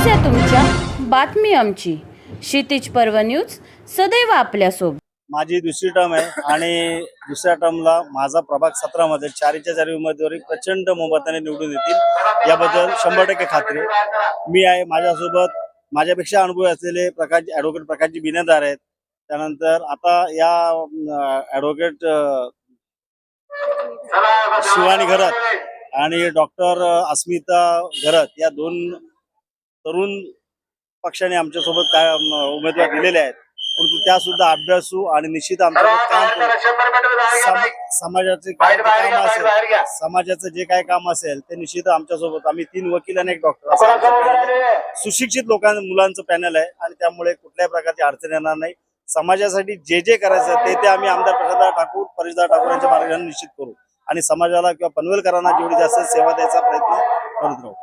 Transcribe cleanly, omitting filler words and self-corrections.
समस्या तुमच्या, बातमी आमची. क्षितिज पर्व न्यूज सदैव आपल्यासोबत. माझी दुसरी टर्म आहे आणि दुसऱ्या टर्मला माझा प्रभाग 17 मध्ये 4च्या 4 उमेदवारी प्रचंड बहुमताने निवडून येतील याबद्दल 100% खात्री. मी आहे, माझ्यासोबत माझ्यापेक्षा अनुभवी असलेले ॲडव्होकेट प्रकाशजी बिनेदार आहेत. त्यानंतर आता या ॲडव्होकेट शिवानी घरत आणि डॉक्टर अस्मिता घरत या दोन तरुण पक्षाने आमच्यासोबत काय उमेदवार दिलेले आहेत. परंतु त्या सुद्धा अभ्यासू आणि निश्चित आमच्यासोबत काम करू. समाजाचं जे काय काम असेल ते निश्चित आमच्यासोबत. आम्ही 3 वकील आणि 1 डॉक्टर असं सुशिक्षित मुलांचं पॅनल आहे आणि त्यामुळे कुठल्याही प्रकारची अडचण येणार नाही. समाजासाठी जे जे करायचं ते आम्ही आमदार प्रसाद ठाकूर, परेशदार ठाकूर यांच्या मार्गाने निश्चित करू आणि समाजाला किंवा पनवेलकरांना जेवढी जास्त सेवा द्यायचा प्रयत्न करत राहू.